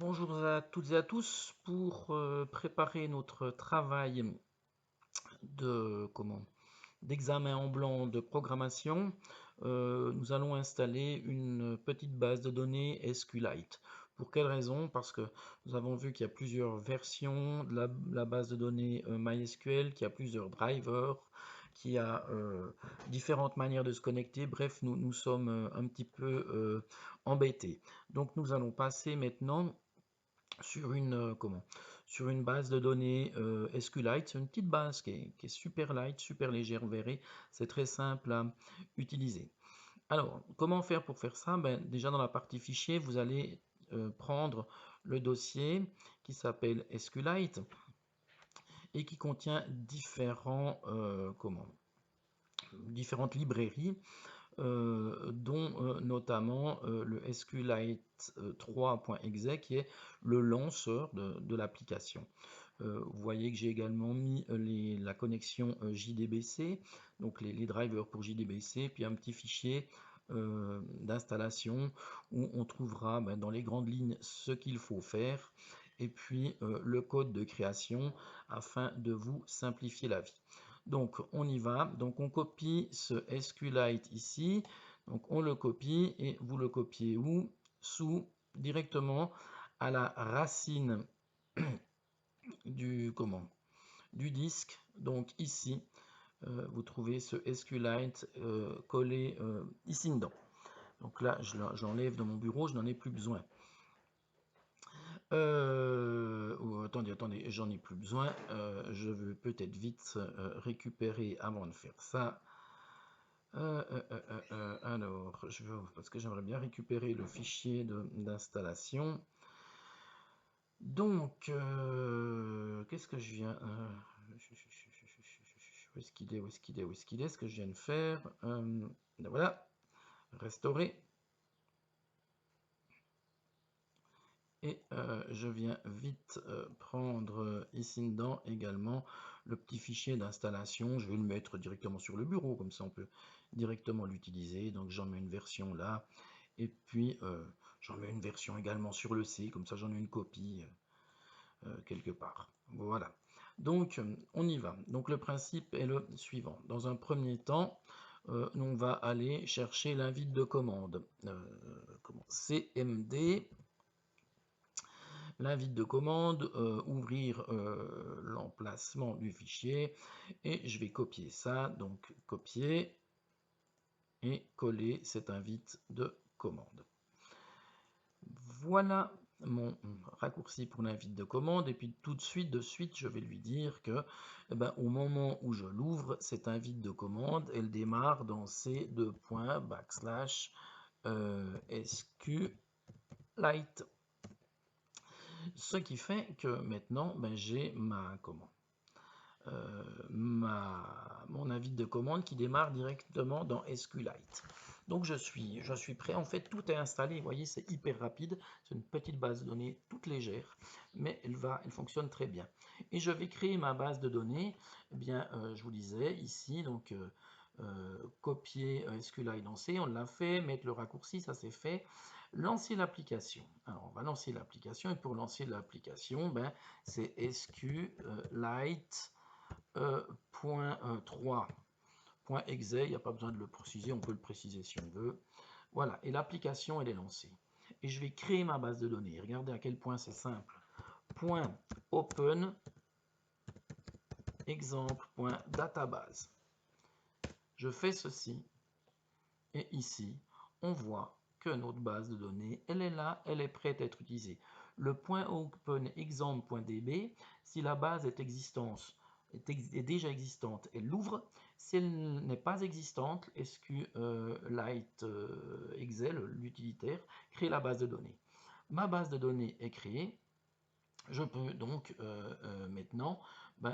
Bonjour à toutes et à tous. Pour préparer notre travail d'examen en blanc de programmation, nous allons installer une petite base de données SQLite. Pour quelle raison? Parce que nous avons vu qu'il y a plusieurs versions de la base de données MySQL, qu'il y a plusieurs drivers, qu'il y a différentes manières de se connecter. Bref, nous sommes un petit peu embêtés. Donc nous allons passer maintenant sur sur une base de données SQLite. C'est une petite base qui est super light, super légère, vous verrez, c'est très simple à utiliser. Alors, comment faire pour faire ça? Ben, déjà dans la partie fichier, vous allez prendre le dossier qui s'appelle SQLite et qui contient différentes librairies dont notamment le SQLite 3.exe qui est le lanceur de l'application. Vous voyez que j'ai également mis la connexion JDBC, donc les drivers pour JDBC, puis un petit fichier d'installation où on trouvera dans les grandes lignes ce qu'il faut faire et puis le code de création afin de vous simplifier la vie. Donc on y va, donc on copie ce SQLite ici, donc on le copie et vous le copiez où? Directement à la racine du disque. Donc ici, vous trouvez ce SQLite collé ici dedans. Donc là, j'enlève de mon bureau, je n'en ai plus besoin. Attendez, j'en ai plus besoin. Je veux peut-être vite récupérer avant de faire ça. Alors, parce que j'aimerais bien récupérer le fichier d'installation. Donc, qu'est-ce que je viens... où est-ce qu'il est? Où est-ce qu'il est? Où est-ce qu'il est? Ce que je viens de faire. Voilà, restaurer. Et je viens vite prendre ici dedans également le petit fichier d'installation. Je vais le mettre directement sur le bureau, comme ça on peut directement l'utiliser. Donc j'en mets une version là. Et puis j'en mets une version également sur le C, comme ça j'en ai une copie quelque part. Voilà. Donc on y va. Donc le principe est le suivant. Dans un premier temps, on va aller chercher l'invite de commande. CMD. L'invite de commande, ouvrir l'emplacement du fichier et je vais copier ça, donc copier et coller cette invite de commande. Voilà mon raccourci pour l'invite de commande et puis tout de suite je vais lui dire que au moment où je l'ouvre, cette invite de commande elle démarre dans ces deux points SQLite. Ce qui fait que maintenant j'ai mon invite de commande qui démarre directement dans SQLite. Donc je suis prêt. En fait, tout est installé. Vous voyez, c'est hyper rapide. C'est une petite base de données toute légère, mais elle fonctionne très bien. Et je vais créer ma base de données. Eh bien, je vous disais ici, donc copier SQLite lancer, on l'a fait. Mettre le raccourci, ça c'est fait. Lancer l'application. Alors, on va lancer l'application. Et pour lancer l'application, c'est SQLite. .3.exe, il n'y a pas besoin de le préciser, on peut le préciser si on veut. Voilà, et l'application elle est lancée. Et je vais créer ma base de données. Regardez à quel point c'est simple. .open exemple.database. Je fais ceci et ici, on voit que notre base de données, elle est là, elle est prête à être utilisée. Le .open exemple.db, si la base est déjà existante, elle l'ouvre. Si elle n'est pas existante, SQLite Excel, l'utilitaire, crée la base de données. Ma base de données est créée. Je peux donc maintenant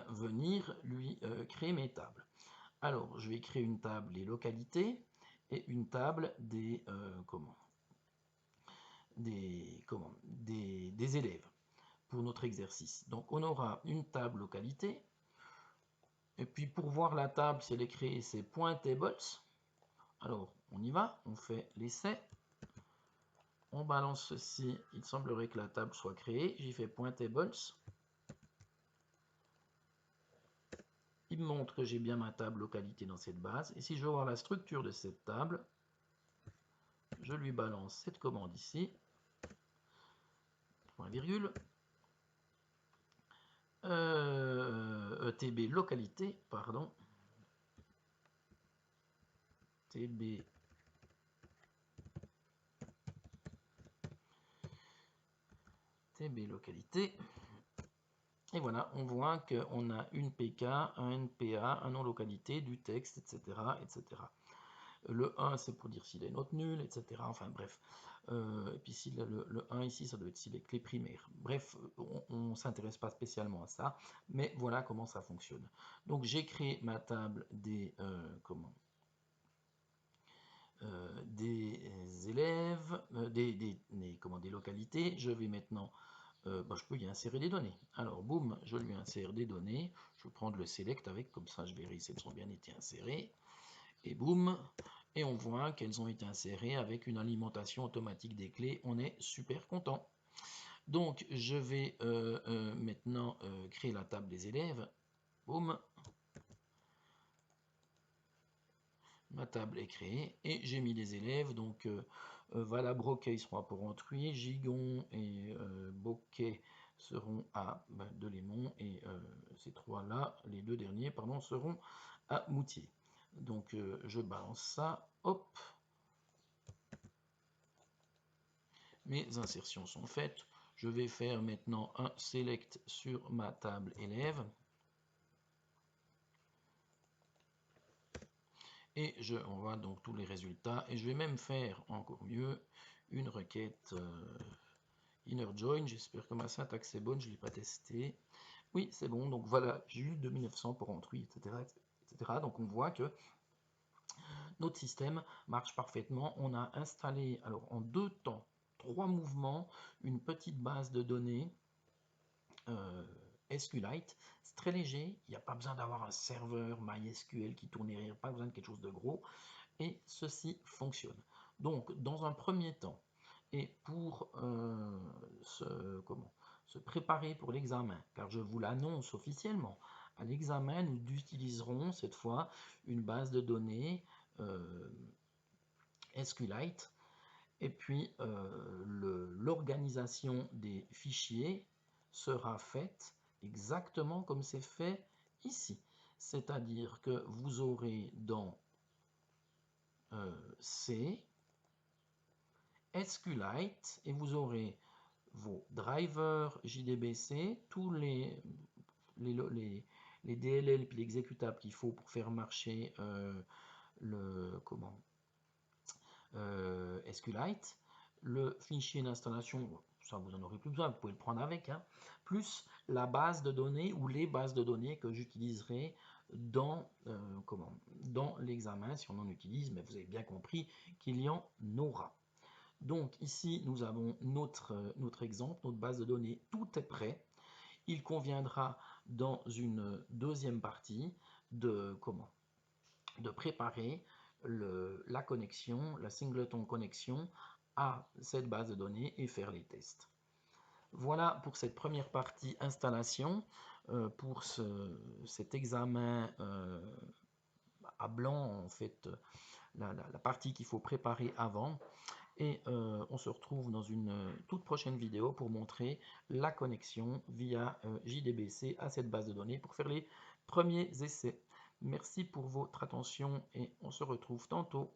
venir lui créer mes tables. Alors, je vais créer une table des localités et une table des élèves pour notre exercice. Donc, on aura une table localité. Et puis, pour voir la table, si elle est créée, c'est .tables. Alors, on y va, on fait l'essai. On balance ceci, il semblerait que la table soit créée, j'y fais point tables. Il me montre que j'ai bien ma table localité dans cette base. Et si je veux voir la structure de cette table, je lui balance cette commande ici, point virgule, TB localité, pardon, TB localité. Et voilà, on voit qu'on a une PK, un NPA, un nom localité, du texte, etc. etc. Le 1, c'est pour dire s'il est note nulle, etc. Enfin bref. Et puis si le 1 ici, ça doit être si les clés primaires. Bref, on ne s'intéresse pas spécialement à ça, mais voilà comment ça fonctionne. Donc j'ai créé ma table des, des élèves, des localités. Je vais maintenant, je peux y insérer des données. Alors, boum, je lui insère des données. Je vais prendre le select avec, comme ça je verrai si elles ont bien été insérées. Et boum, et on voit qu'elles ont été insérées avec une alimentation automatique des clés. On est super content. Donc, je vais maintenant créer la table des élèves. Boum. Ma table est créée et j'ai mis des élèves. Donc, voilà, Broquet sera pour Entruy, Gigon et Boquet seront à Delémont et ces trois-là, les deux derniers, pardon, seront à Moutier. Donc, je balance ça, hop. Mes insertions sont faites. Je vais faire maintenant un select sur ma table élève. Et on voit donc tous les résultats. Et je vais même faire encore mieux une requête inner join. J'espère que ma syntaxe est bonne, je ne l'ai pas testé. Oui, c'est bon. Donc voilà, Jules 2900 pour Entruy, etc., etc. Donc on voit que notre système marche parfaitement. On a installé, alors en 2 temps, 3 mouvements, une petite base de données SQLite. C'est très léger, il n'y a pas besoin d'avoir un serveur MySQL qui tourne derrière, pas besoin de quelque chose de gros, et ceci fonctionne. Donc, dans un premier temps, et pour se préparer pour l'examen, car je vous l'annonce officiellement, à l'examen, nous utiliserons cette fois une base de données SQLite, et puis l'organisation des fichiers sera faite exactement comme c'est fait ici. C'est-à-dire que vous aurez dans C, SQLite, et vous aurez vos drivers JDBC, tous les DLL et l'exécutable qu'il faut pour faire marcher SQLite, le fichier d'installation, ça vous en aurez plus besoin, vous pouvez le prendre avec, hein, plus la base de données ou les bases de données que j'utiliserai dans, dans l'examen, si on en utilise, mais vous avez bien compris qu'il y en aura. Donc ici, nous avons notre exemple, notre base de données, tout est prêt. Il conviendra dans une deuxième partie de préparer la connexion, la singleton connexion à cette base de données et faire les tests. Voilà pour cette première partie installation, pour cet examen à blanc, en fait, la partie qu'il faut préparer avant. Et on se retrouve dans une toute prochaine vidéo pour montrer la connexion via JDBC à cette base de données pour faire les premiers essais. Merci pour votre attention et on se retrouve tantôt.